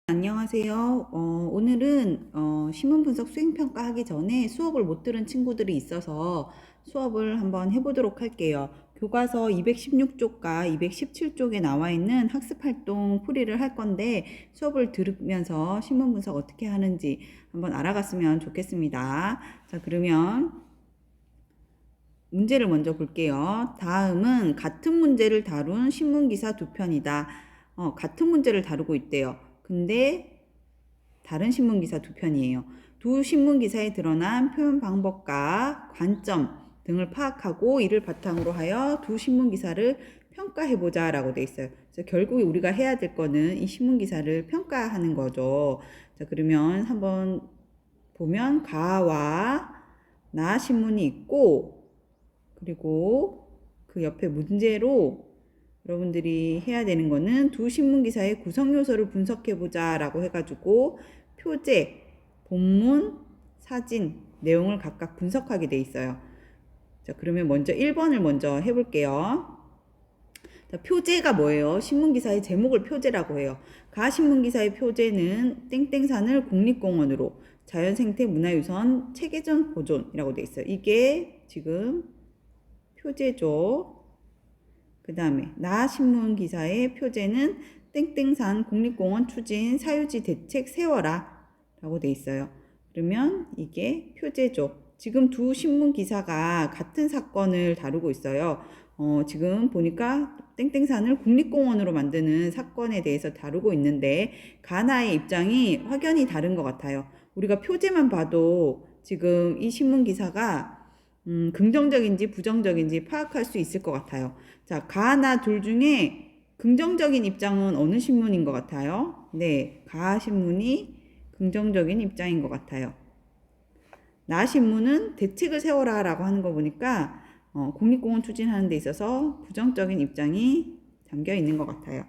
안녕하세요. 오늘은 신문 분석 수행평가 하기 전에 수업을 못 들은 친구들이 있어서 수업을 한번 해보도록 할게요. 교과서 216쪽과 217쪽에 나와 있는 학습활동 풀이를 할 건데 수업을 들으면서 신문 분석 어떻게 하는지 한번 알아갔으면 좋겠습니다. 자, 그러면 문제를 먼저 볼게요. 다음은 같은 문제를 다룬 신문기사 두 편이다. 같은 문제를 다루고 있대요. 근데 다른 신문기사 두 편이에요. 두 신문기사에 드러난 표현 방법과 관점 등을 파악하고 이를 바탕으로 하여 두 신문기사를 평가해보자 라고 돼 있어요. 그래서 결국에 우리가 해야 될 거는 이 신문기사를 평가하는 거죠. 자, 그러면 한번 보면 가와 나 신문이 있고, 그리고 그 옆에 문제로 여러분들이 해야 되는 거는 두 신문기사의 구성 요소를 분석해보자 라고 해가지고 표제, 본문, 사진, 내용을 각각 분석하게 돼 있어요. 자, 그러면 먼저 1번을 먼저 해볼게요. 자, 표제가 뭐예요? 신문기사의 제목을 표제라고 해요. 가신문기사의 표제는 땡땡산을 국립공원으로 자연생태 문화유산 체계전 보존이라고 돼 있어요. 이게 지금 표제죠. 그 다음에 나신문 기사의 표제는 땡땡산 국립공원 추진 사유지 대책 세워라 라고 돼 있어요. 그러면 이게 표제죠. 지금 두 신문 기사가 같은 사건을 다루고 있어요. 지금 보니까 땡땡산을 국립공원으로 만드는 사건에 대해서 다루고 있는데 가나의 입장이 확연히 다른 것 같아요. 우리가 표제만 봐도 지금 이 신문 기사가 긍정적인지 부정적인지 파악할 수 있을 것 같아요. 자, 가나 둘 중에 긍정적인 입장은 어느 신문인 것 같아요? 네, 가 신문이 긍정적인 입장인 것 같아요. 나 신문은 대책을 세워라 라고 하는 거 보니까 국립공원 추진하는 데 있어서 부정적인 입장이 담겨 있는 것 같아요.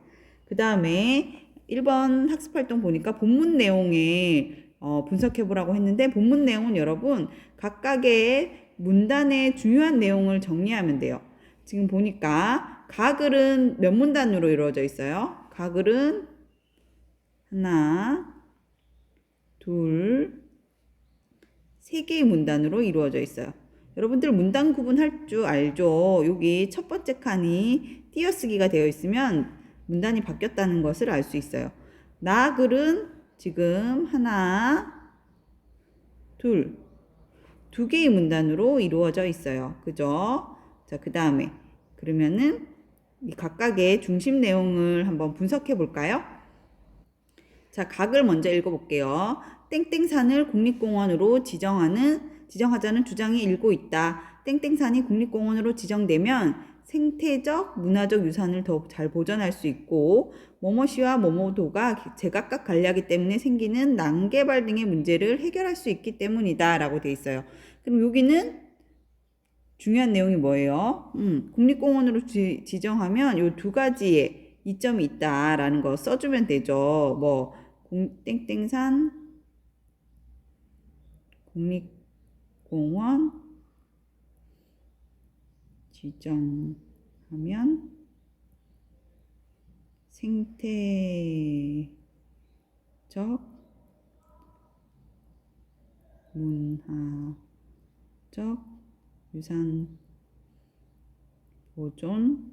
그 다음에 1번 학습활동 보니까 본문 내용에 분석해보라고 했는데 본문 내용은 여러분 각각의 문단의 중요한 내용을 정리하면 돼요. 지금 보니까 가글은 몇 문단으로 이루어져 있어요? 가글은 하나, 둘, 세 개의 문단으로 이루어져 있어요. 여러분들 문단 구분할 줄 알죠? 여기 첫 번째 칸이 띄어쓰기가 되어 있으면 문단이 바뀌었다는 것을 알 수 있어요. 나글은 지금 하나, 두 개의 문단으로 이루어져 있어요. 그죠? 자, 그 다음에 그러면은 이 각각의 중심 내용을 한번 분석해 볼까요? 자, 각을 먼저 읽어볼게요. 땡땡산을 국립공원으로 지정하자는 주장이 일고 있다. 땡땡산이 국립공원으로 지정되면 생태적, 문화적 유산을 더욱 잘 보존할 수 있고 뭐뭐시와 뭐뭐도가 제각각 관리하기 때문에 생기는 난개발 등의 문제를 해결할 수 있기 때문이다 라고 돼 있어요. 그럼 여기는 중요한 내용이 뭐예요? 국립공원으로 지정하면 이 두 가지의 이점이 있다라는 거 써주면 되죠. 뭐 땡땡산 국립공원 지정하면 생태적, 문화적 유산 보존,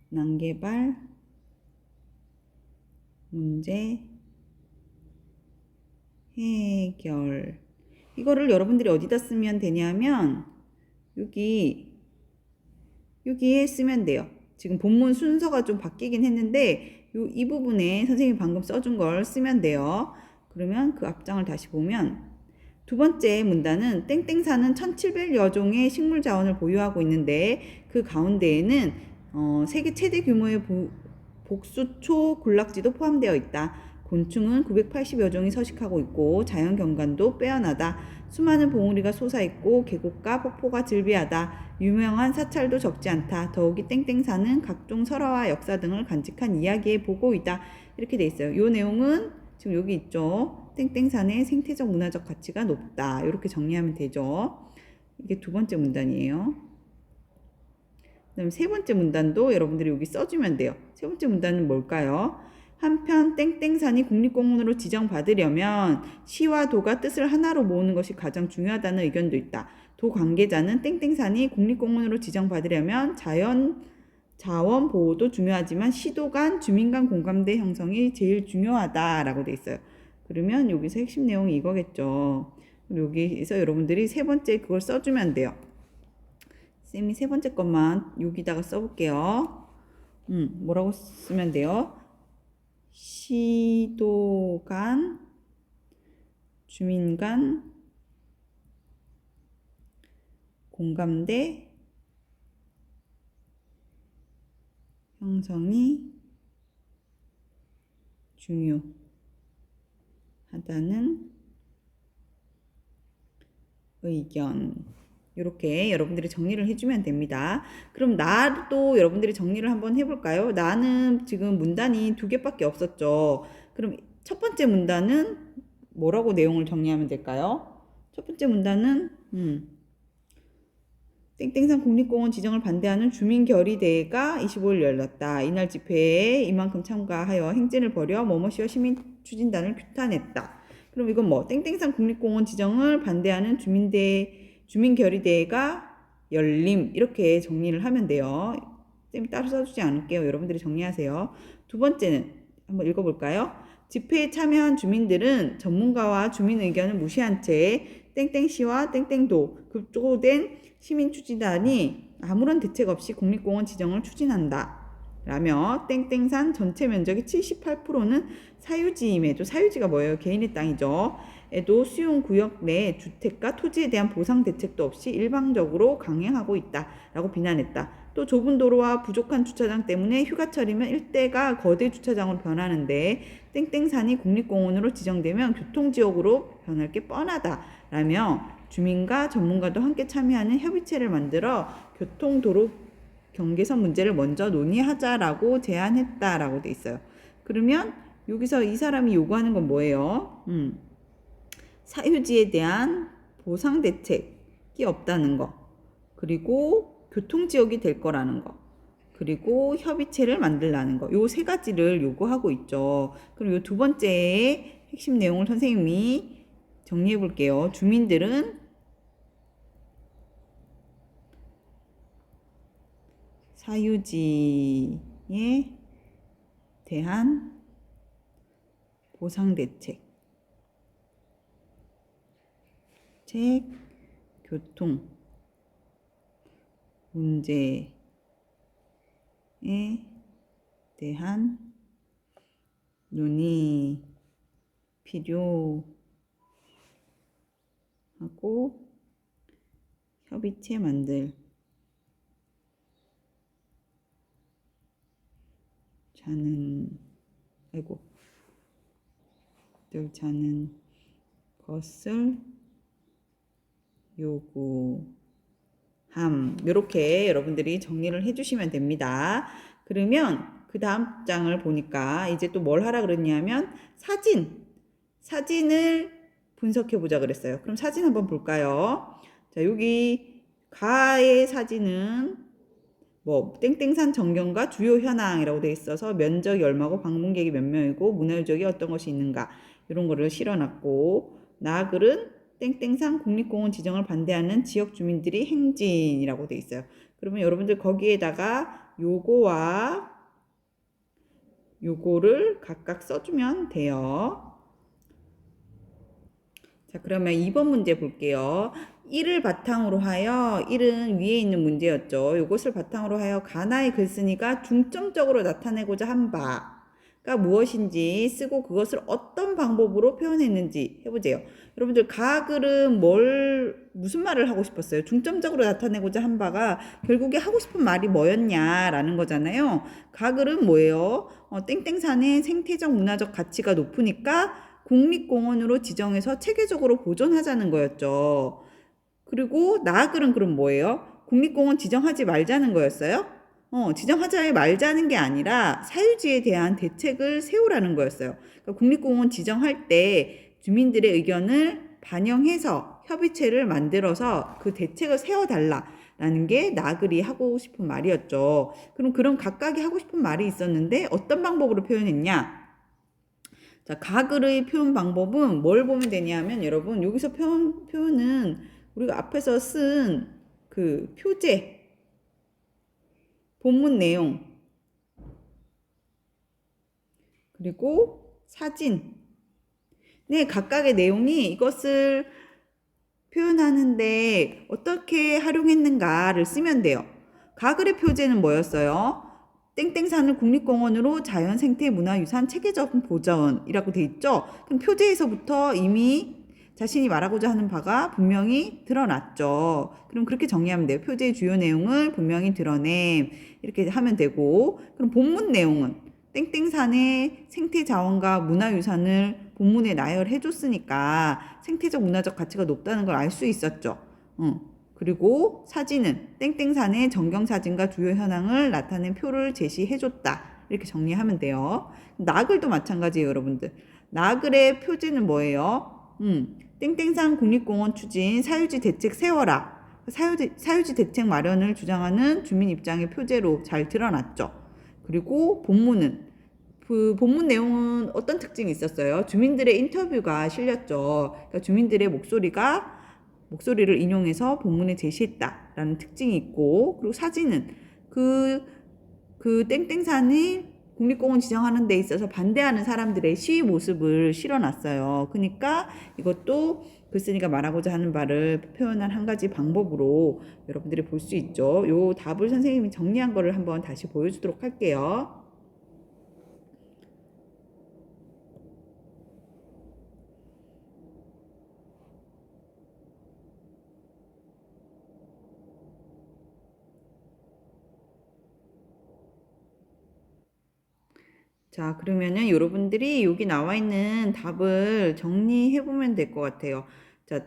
난개발 문제 해결. 이거를 여러분들이 어디다 쓰면 되냐면 여기에 쓰면 돼요. 지금 본문 순서가 좀 바뀌긴 했는데 이 부분에 선생님이 방금 써준 걸 쓰면 돼요. 그러면 그 앞장을 다시 보면 두 번째 문단은 땡땡산은 1700여 종의 식물 자원을 보유하고 있는데 그 가운데에는 세계 최대 규모의 복수초 군락지도 포함되어 있다. 곤충은 980여 종이 서식하고 있고 자연 경관도 빼어나다. 수많은 봉우리가 솟아있고 계곡과 폭포가 즐비하다. 유명한 사찰도 적지 않다. 더욱이 땡땡산은 각종 설화와 역사 등을 간직한 이야기의 보고이다. 이렇게 돼 있어요. 이 내용은 지금 여기 있죠. 땡땡산의 생태적 문화적 가치가 높다. 이렇게 정리하면 되죠. 이게 두 번째 문단이에요. 그다음 세 번째 문단도 여러분들이 여기 써주면 돼요. 세 번째 문단은 뭘까요? 한편 땡땡산이 국립공원으로 지정받으려면 시와 도가 뜻을 하나로 모으는 것이 가장 중요하다는 의견도 있다. 도 관계자는 땡땡산이 국립공원으로 지정받으려면 자원 보호도 중요하지만 시도 간 주민 간 공감대 형성이 제일 중요하다라고 돼 있어요. 그러면 여기서 핵심 내용이 이거겠죠. 여기서 여러분들이 세 번째 그걸 써주면 돼요. 쌤이 세 번째 것만 여기다가 써볼게요. 뭐라고 쓰면 돼요? 시도 간, 주민 간, 공감대 형성이 중요하다는 의견. 이렇게 여러분들이 정리를 해주면 됩니다. 그럼 나도 여러분들이 정리를 한번 해볼까요? 나는 지금 문단이 2개밖에 없었죠. 그럼 첫 번째 문단은 뭐라고 내용을 정리하면 될까요? 첫 번째 문단은 땡땡산 국립공원 지정을 반대하는 주민결의대회가 25일 열렸다. 이날 집회에 이만큼 참가하여 행진을 벌여 뭐뭐시와 시민추진단을 규탄했다. 그럼 이건 뭐 땡땡산 국립공원 지정을 반대하는 주민결의대회가 열림 이렇게 정리를 하면 돼요. 쌤이 따로 써주지 않을게요. 여러분들이 정리하세요. 두 번째는 한번 읽어볼까요? 집회에 참여한 주민들은 전문가와 주민 의견을 무시한 채 땡땡시와 땡땡도 급조된 시민추진단이 아무런 대책 없이 국립공원 지정을 추진한다. 라며 땡땡산 전체 면적의 78%는 사유지임에도 사유지가 뭐예요? 개인의 땅이죠. 에도 수용구역 내 주택과 토지에 대한 보상 대책도 없이 일방적으로 강행하고 있다라고 비난했다. 또 좁은 도로와 부족한 주차장 때문에 휴가철이면 일대가 거대 주차장으로 변하는데 땡땡산이 국립공원으로 지정되면 교통지역으로 변할 게 뻔하다라며 주민과 전문가도 함께 참여하는 협의체를 만들어 교통도로 경계선 문제를 먼저 논의하자라고 제안했다라고 돼 있어요. 그러면 여기서 이 사람이 요구하는 건 뭐예요? 사유지에 대한 보상 대책이 없다는 거, 그리고 교통지역이 될 거라는 거, 그리고 협의체를 만들라는 거, 요 세 가지를 요구하고 있죠. 그럼 요 두 번째의 핵심 내용을 선생님이 정리해 볼게요. 주민들은 사유지에 대한 보상 대책, 교통 문제에 대한 논의 필요하고 협의체 만들 자는 것을 요구함. 이렇게 여러분들이 정리를 해주시면 됩니다. 그러면 그 다음 장을 보니까 이제 또 뭘 하라 그랬냐면 사진을 분석해 보자 그랬어요. 그럼 사진 한번 볼까요? 자, 여기 가의 사진은 뭐 땡땡산 전경과 주요 현황이라고 돼 있어서 면적이 얼마고 방문객이 몇 명이고 문화유적이 어떤 것이 있는가 이런 거를 실어놨고, 나글은 땡땡산 국립공원 지정을 반대하는 지역 주민들이 행진이라고 돼 있어요. 그러면 여러분들 거기에다가 요거와 요거를 각각 써주면 돼요. 자, 그러면 2번 문제 볼게요. 1을 바탕으로 하여, 1은 위에 있는 문제였죠. 이것을 바탕으로 하여 가나의 글쓴이가 중점적으로 나타내고자 한 바가 무엇인지 쓰고 그것을 어떤 방법으로 표현했는지 해보세요. 여러분들 가글은 무슨 말을 하고 싶었어요? 중점적으로 나타내고자 한 바가 결국에 하고 싶은 말이 뭐였냐라는 거잖아요. 가글은 뭐예요? 땡땡산의 생태적 문화적 가치가 높으니까 국립공원으로 지정해서 체계적으로 보존하자는 거였죠. 그리고 나글은 그럼 뭐예요? 국립공원 지정하지 말자는 거였어요? 지정하지 말자는 게 아니라 사유지에 대한 대책을 세우라는 거였어요. 그러니까 국립공원 지정할 때 주민들의 의견을 반영해서 협의체를 만들어서 그 대책을 세워달라라는 게 나글이 하고 싶은 말이었죠. 그럼 그런 각각이 하고 싶은 말이 있었는데 어떤 방법으로 표현했냐? 자, 가글의 표현 방법은 뭘 보면 되냐면 여러분 여기서 표현은 우리가 앞에서 쓴 그 표제, 본문 내용, 그리고 사진, 네, 각각의 내용이 이것을 표현하는데 어떻게 활용했는가를 쓰면 돼요. 가글의 표제는 뭐였어요? 땡땡산을 국립공원으로 자연생태문화유산 체계적 보전이라고 돼 있죠. 그럼 표제에서부터 이미 자신이 말하고자 하는 바가 분명히 드러났죠. 그럼 그렇게 정리하면 돼요. 표제의 주요 내용을 분명히 드러냄, 이렇게 하면 되고, 그럼 본문 내용은 땡땡산의 생태자원과 문화유산을 본문에 나열해 줬으니까 생태적 문화적 가치가 높다는 걸 알 수 있었죠. 그리고 사진은 땡땡산의 정경사진과 주요 현황을 나타낸 표를 제시해줬다. 이렇게 정리하면 돼요. 나글도 마찬가지예요, 여러분들. 나글의 표제는 뭐예요? 땡땡산 국립공원 추진 사유지 대책 세워라. 사유지 대책 마련을 주장하는 주민 입장의 표제로 잘 드러났죠. 그리고 본문은 그 본문 내용은 어떤 특징이 있었어요? 주민들의 인터뷰가 실렸죠. 그러니까 주민들의 목소리를 인용해서 본문에 제시했다라는 특징이 있고, 그리고 사진은 그 땡땡산이 국립공원 지정하는 데 있어서 반대하는 사람들의 시위 모습을 실어놨어요. 그러니까 이것도 글쓴이가 말하고자 하는 바를 표현한 한 가지 방법으로 여러분들이 볼 수 있죠. 요 답을 선생님이 정리한 거를 한번 다시 보여주도록 할게요. 자, 그러면은 여러분들이 여기 나와 있는 답을 정리해 보면 될 것 같아요. 자,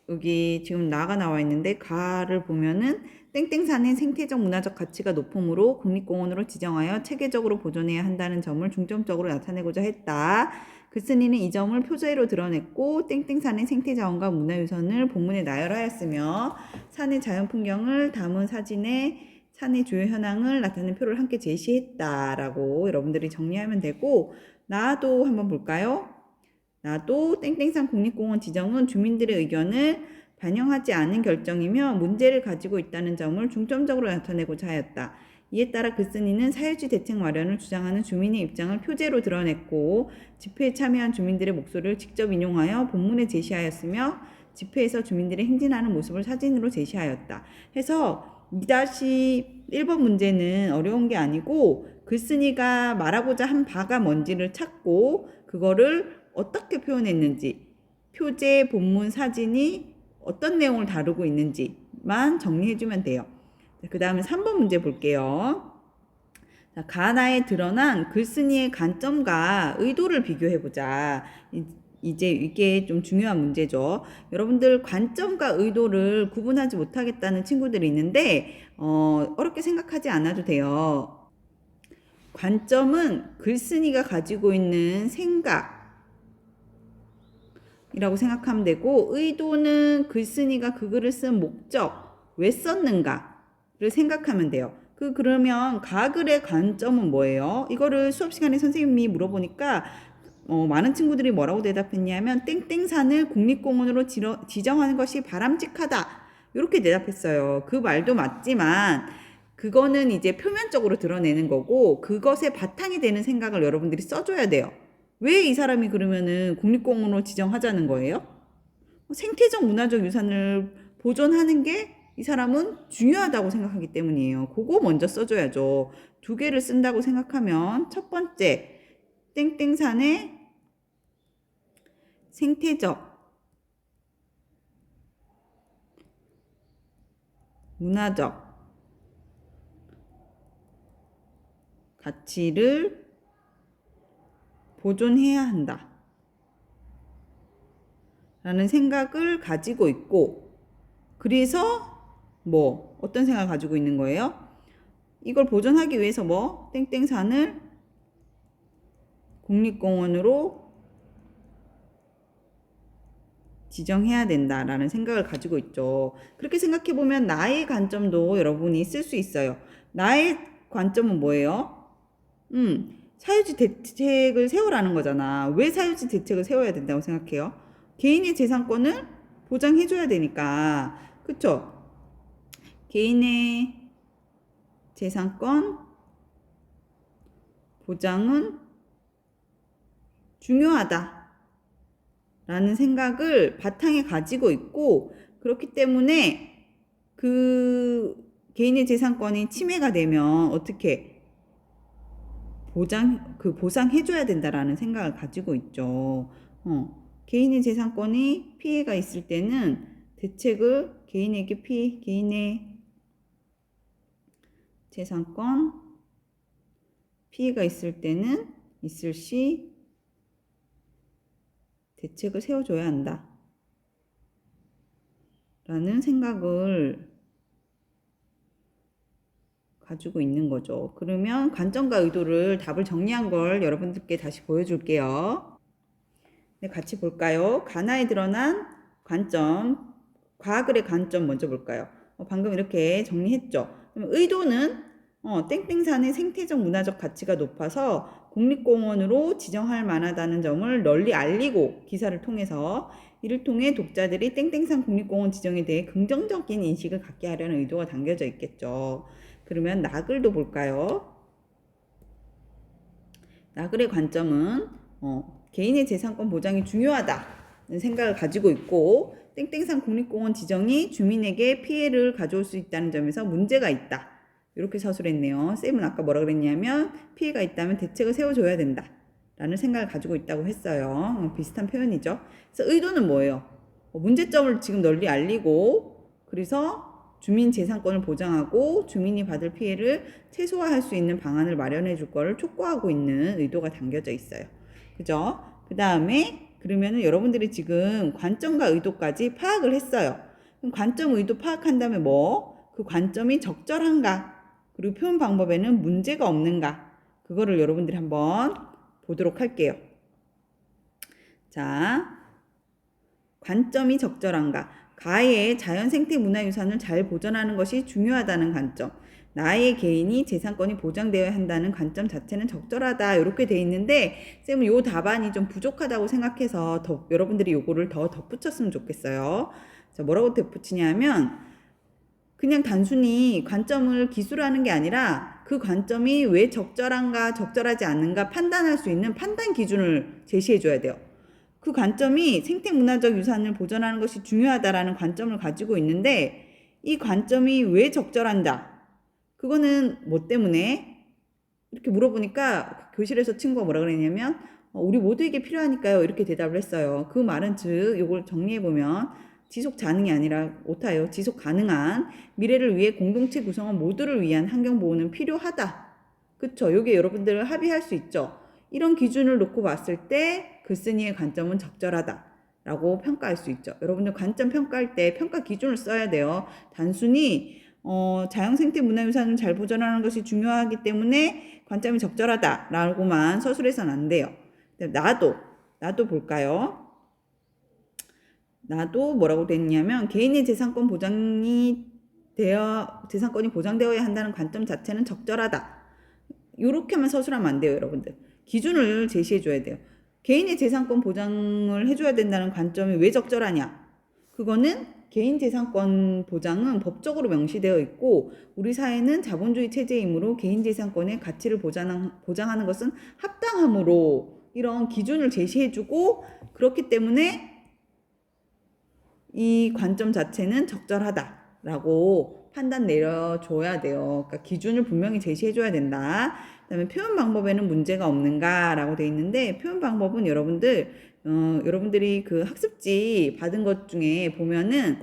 여기 지금 나가 나와 있는데 가를 보면은 땡땡산의 생태적 문화적 가치가 높으므로 국립공원으로 지정하여 체계적으로 보존해야 한다는 점을 중점적으로 나타내고자 했다. 글쓴이는 이 점을 표제로 드러냈고 땡땡산의 생태자원과 문화유산을 본문에 나열하였으며 산의 자연풍경을 담은 사진에 산의 주요 현황을 나타내는 표를 함께 제시했다라고 여러분들이 정리하면 되고, 나도 한번 볼까요? 나도 땡땡산 국립공원 지정은 주민들의 의견을 반영하지 않은 결정이며 문제를 가지고 있다는 점을 중점적으로 나타내고자 하였다. 이에 따라 글쓴이는 사유지 대책 마련을 주장하는 주민의 입장을 표제로 드러냈고 집회에 참여한 주민들의 목소리를 직접 인용하여 본문에 제시하였으며 집회에서 주민들의 행진하는 모습을 사진으로 제시하였다. 해서 2-1번 문제는 어려운 게 아니고 글쓴이가 말하고자 한 바가 뭔지를 찾고 그거를 어떻게 표현했는지, 표제, 본문, 사진이 어떤 내용을 다루고 있는지만 정리해주면 돼요. 그 다음에 3번 문제 볼게요. 자, 가나에 드러난 글쓴이의 관점과 의도를 비교해보자. 이제 이게 좀 중요한 문제죠. 여러분들 관점과 의도를 구분하지 못하겠다는 친구들이 있는데 어렵게 생각하지 않아도 돼요. 관점은 글쓴이가 가지고 있는 생각이라고 생각하면 되고, 의도는 글쓴이가 그 글을 쓴 목적, 왜 썼는가를 생각하면 돼요. 그러면 가글의 관점은 뭐예요? 이거를 수업 시간에 선생님이 물어보니까 많은 친구들이 뭐라고 대답했냐면 땡땡산을 국립공원으로 지정하는 것이 바람직하다, 이렇게 대답했어요. 그 말도 맞지만 그거는 이제 표면적으로 드러내는 거고 그것의 바탕이 되는 생각을 여러분들이 써줘야 돼요. 왜 이 사람이 그러면은 국립공원으로 지정하자는 거예요? 생태적 문화적 유산을 보존하는 게 이 사람은 중요하다고 생각하기 때문이에요. 그거 먼저 써줘야죠. 두 개를 쓴다고 생각하면 첫 번째, 땡땡산의 생태적, 문화적 가치를 보존해야 한다 라는 생각을 가지고 있고, 그래서 어떤 생각을 가지고 있는 거예요? 이걸 보존하기 위해서 땡땡산을 국립공원으로 지정해야 된다라는 생각을 가지고 있죠. 그렇게 생각해보면 나의 관점도 여러분이 쓸 수 있어요. 나의 관점은 뭐예요? 사유지 대책을 세우라는 거잖아. 왜 사유지 대책을 세워야 된다고 생각해요? 개인의 재산권을 보장해줘야 되니까. 그쵸? 개인의 재산권 보장은 중요하다 라는 생각을 바탕에 가지고 있고, 그렇기 때문에 그 개인의 재산권이 침해가 되면 어떻게 보상해줘야 된다라는 생각을 가지고 있죠. 개인의 재산권이 피해가 있을 때는 대책을 개인의 재산권 피해가 있을 때는 있을 시 대책을 세워줘야 한다 라는 생각을 가지고 있는 거죠. 그러면 관점과 의도를 답을 정리한 걸 여러분들께 다시 보여줄게요. 네, 같이 볼까요? 가나에 드러난 관점, 과학을의 관점 먼저 볼까요? 방금 이렇게 정리했죠. 그럼 의도는 땡땡산의 생태적 문화적 가치가 높아서 국립공원으로 지정할 만하다는 점을 널리 알리고, 기사를 통해서 이를 통해 독자들이 땡땡산 국립공원 지정에 대해 긍정적인 인식을 갖게 하려는 의도가 담겨져 있겠죠. 그러면 나글도 볼까요? 나글의 관점은 개인의 재산권 보장이 중요하다는 생각을 가지고 있고, 땡땡산 국립공원 지정이 주민에게 피해를 가져올 수 있다는 점에서 문제가 있다. 이렇게 서술했네요. 쌤은 아까 뭐라 그랬냐면 피해가 있다면 대책을 세워줘야 된다 라는 생각을 가지고 있다고 했어요. 비슷한 표현이죠. 그래서 의도는 뭐예요? 문제점을 지금 널리 알리고, 그래서 주민 재산권을 보장하고 주민이 받을 피해를 최소화할 수 있는 방안을 마련해 줄 거를 촉구하고 있는 의도가 담겨져 있어요. 그죠? 그 다음에 그러면은 여러분들이 지금 관점과 의도까지 파악을 했어요. 그럼 관점, 의도 파악한 다음에 그 관점이 적절한가? 그리고 표현 방법에는 문제가 없는가? 그거를 여러분들이 한번 보도록 할게요. 자, 관점이 적절한가? 가해의 자연생태 문화유산을 잘 보존하는 것이 중요하다는 관점. 나의 개인이 재산권이 보장되어야 한다는 관점 자체는 적절하다. 이렇게 돼 있는데 쌤은 요 답안이 좀 부족하다고 생각해서 여러분들이 요거를 더 덧붙였으면 좋겠어요. 자, 뭐라고 덧붙이냐면 그냥 단순히 관점을 기술하는 게 아니라 그 관점이 왜 적절한가 적절하지 않은가 판단할 수 있는 판단 기준을 제시해 줘야 돼요. 그 관점이 생태문화적 유산을 보존하는 것이 중요하다라는 관점을 가지고 있는데, 이 관점이 왜 적절한다? 그거는 뭐 때문에? 이렇게 물어보니까 교실에서 친구가 뭐라 그랬냐면 우리 모두에게 필요하니까요 이렇게 대답을 했어요. 그 말은 즉 이걸 정리해보면 지속 가능이 아니라 오타예요. 지속 가능한 미래를 위해 공동체 구성원 모두를 위한 환경보호는 필요하다. 그쵸? 요게 여러분들 합의할 수 있죠. 이런 기준을 놓고 봤을 때 글쓴이의 관점은 적절하다 라고 평가할 수 있죠. 여러분들 관점 평가할 때 평가 기준을 써야 돼요. 단순히 자연생태 문화유산을 잘 보존하는 것이 중요하기 때문에 관점이 적절하다 라고만 서술해서는 안 돼요. 나도 볼까요? 나도 뭐라고 됐냐면 개인의 재산권이 보장되어야 한다는 관점 자체는 적절하다. 이렇게만 서술하면 안 돼요, 여러분들. 기준을 제시해 줘야 돼요. 개인의 재산권 보장을 해줘야 된다는 관점이 왜 적절하냐? 그거는 개인 재산권 보장은 법적으로 명시되어 있고 우리 사회는 자본주의 체제이므로 개인 재산권의 가치를 보장하는 것은 합당하므로 이런 기준을 제시해주고, 그렇기 때문에 이 관점 자체는 적절하다라고 판단 내려줘야 돼요. 그러니까 기준을 분명히 제시해줘야 된다. 그 다음에 표현 방법에는 문제가 없는가라고 돼 있는데, 표현 방법은 여러분들이 그 학습지 받은 것 중에 보면은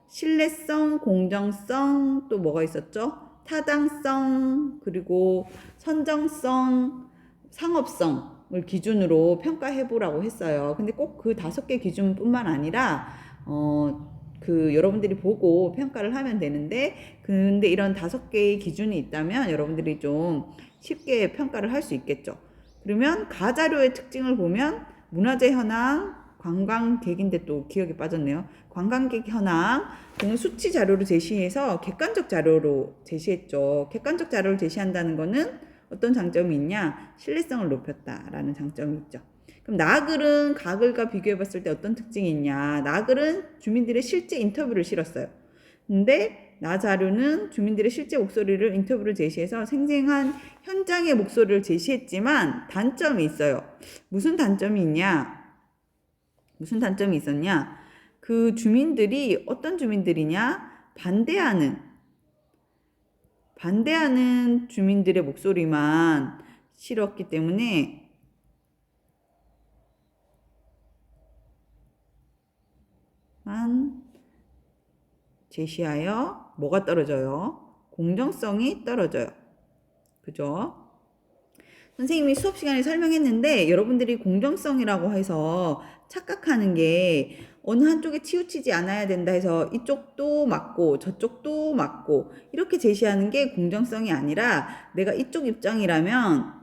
신뢰성, 공정성, 또 뭐가 있었죠? 타당성, 그리고 선정성, 상업성을 기준으로 평가해보라고 했어요. 근데 꼭 그 5개 기준뿐만 아니라 여러분들이 보고 평가를 하면 되는데, 근데 이런 5개의 기준이 있다면 여러분들이 좀 쉽게 평가를 할 수 있겠죠. 그러면 가자료의 특징을 보면 문화재 현황, 관광객인데 또 기억이 빠졌네요. 관광객 현황 등을 수치 자료로 제시해서 객관적 자료로 제시했죠. 객관적 자료를 제시한다는 거는 어떤 장점이 있냐? 신뢰성을 높였다라는 장점이 있죠. 그럼 나글은 가글과 비교해 봤을 때 어떤 특징이 있냐? 나글은 주민들의 실제 인터뷰를 실었어요. 근데 나자루는 주민들의 실제 목소리를 인터뷰를 제시해서 생생한 현장의 목소리를 제시했지만 단점이 있어요. 무슨 단점이 있냐? 무슨 단점이 있었냐? 그 주민들이 어떤 주민들이냐? 반대하는 주민들의 목소리만 실었기 때문에 제시하여 뭐가 떨어져요? 공정성이 떨어져요. 그죠? 선생님이 수업 시간에 설명했는데 여러분들이 공정성이라고 해서 착각하는 게 어느 한쪽에 치우치지 않아야 된다 해서 이쪽도 맞고 저쪽도 맞고 이렇게 제시하는 게 공정성이 아니라 내가 이쪽 입장이라면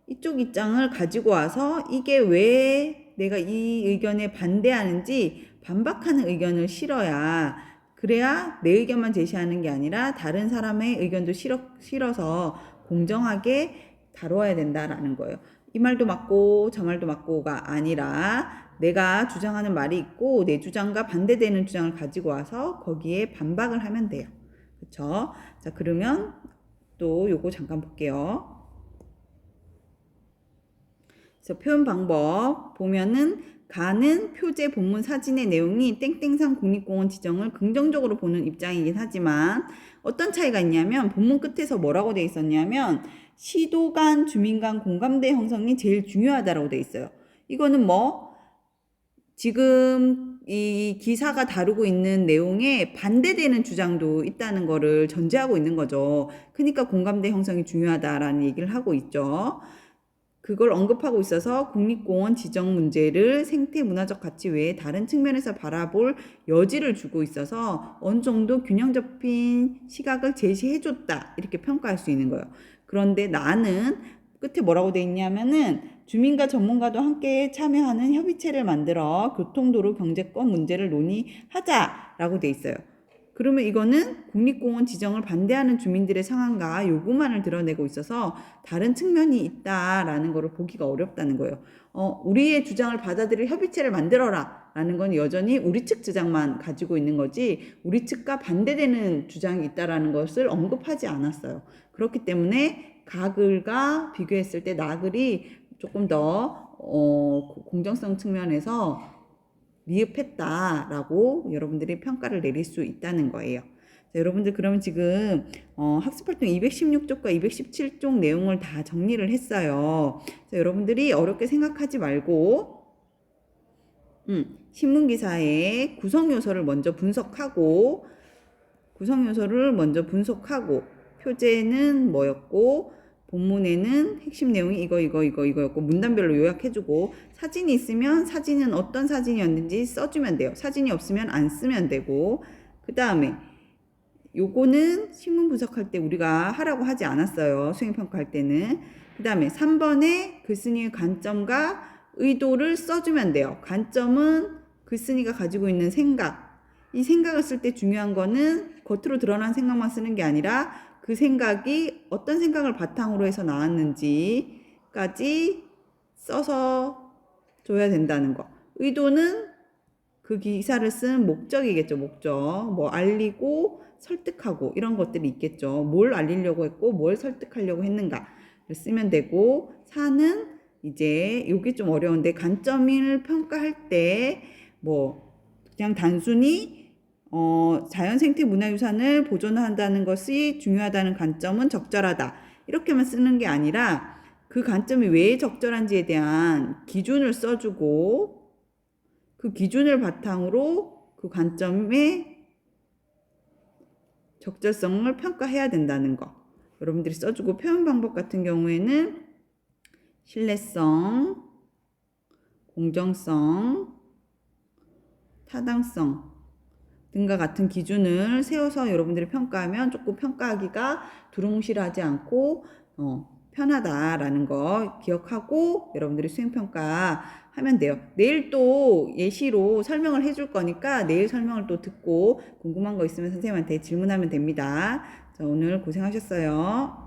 이쪽 입장을 가지고 와서 이게 왜 내가 이 의견에 반대하는지 반박하는 의견을 실어야 그래야 내 의견만 제시하는 게 아니라 다른 사람의 의견도 실어서 공정하게 다뤄야 된다라는 거예요. 이 말도 맞고 저 말도 맞고가 아니라 내가 주장하는 말이 있고 내 주장과 반대되는 주장을 가지고 와서 거기에 반박을 하면 돼요. 그렇죠? 자, 그러면 또 요거 잠깐 볼게요. 그래서 표현 방법 보면은 가는 표제 본문 사진의 내용이 땡땡산 국립공원 지정을 긍정적으로 보는 입장이긴 하지만 어떤 차이가 있냐면 본문 끝에서 뭐라고 돼 있었냐면 시도 간 주민 간 공감대 형성이 제일 중요하다라고 돼 있어요. 이거는 뭐 지금 이 기사가 다루고 있는 내용에 반대되는 주장도 있다는 거를 전제하고 있는 거죠. 그러니까 공감대 형성이 중요하다라는 얘기를 하고 있죠. 그걸 언급하고 있어서 국립공원 지정 문제를 생태 문화적 가치 외에 다른 측면에서 바라볼 여지를 주고 있어서 어느 정도 균형 잡힌 시각을 제시해줬다 이렇게 평가할 수 있는 거예요. 그런데 나는 끝에 뭐라고 돼 있냐면은 주민과 전문가도 함께 참여하는 협의체를 만들어 교통도로 경제권 문제를 논의하자라고 돼 있어요. 그러면 이거는 국립공원 지정을 반대하는 주민들의 상황과 요구만을 드러내고 있어서 다른 측면이 있다라는 것을 보기가 어렵다는 거예요. 우리의 주장을 받아들일 협의체를 만들어라 라는 건 여전히 우리 측 주장만 가지고 있는 거지 우리 측과 반대되는 주장이 있다라는 것을 언급하지 않았어요. 그렇기 때문에 가글과 비교했을 때 나글이 조금 더 공정성 측면에서 미흡했다라고 여러분들이 평가를 내릴 수 있다는 거예요. 자, 여러분들 그러면 지금 학습활동 216쪽과 217쪽 내용을 다 정리를 했어요. 자, 여러분들이 어렵게 생각하지 말고 신문기사의 구성요소를 먼저 분석하고 표제는 뭐였고 본문에는 핵심 내용이 이거였고 문단별로 요약해주고 사진이 있으면 사진은 어떤 사진이었는지 써주면 돼요. 사진이 없으면 안 쓰면 되고 그 다음에 요거는 신문 분석할 때 우리가 하라고 하지 않았어요. 수행평가할 때는. 그 다음에 3번에 글쓴이의 관점과 의도를 써주면 돼요. 관점은 글쓴이가 가지고 있는 생각. 이 생각을 쓸 때 중요한 거는 겉으로 드러난 생각만 쓰는 게 아니라 그 생각이 어떤 생각을 바탕으로 해서 나왔는지까지 써서 줘야 된다는 거. 의도는 그 기사를 쓴 목적이겠죠. 목적. 뭐 알리고 설득하고 이런 것들이 있겠죠. 뭘 알리려고 했고 뭘 설득하려고 했는가를 쓰면 되고 4는 이제 요게 좀 어려운데 관점을 평가할 때 뭐 그냥 단순히 자연생태 문화유산을 보존한다는 것이 중요하다는 관점은 적절하다. 이렇게만 쓰는 게 아니라 그 관점이 왜 적절한지에 대한 기준을 써주고 그 기준을 바탕으로 그 관점의 적절성을 평가해야 된다는 거. 여러분들이 써주고 표현 방법 같은 경우에는 신뢰성, 공정성, 타당성 등과 같은 기준을 세워서 여러분들이 평가하면 조금 평가하기가 두루뭉실하지 않고 편하다라는 거 기억하고 여러분들이 수행평가 하면 돼요. 내일 또 예시로 설명을 해줄 거니까 내일 설명을 또 듣고 궁금한 거 있으면 선생님한테 질문하면 됩니다. 자, 오늘 고생하셨어요.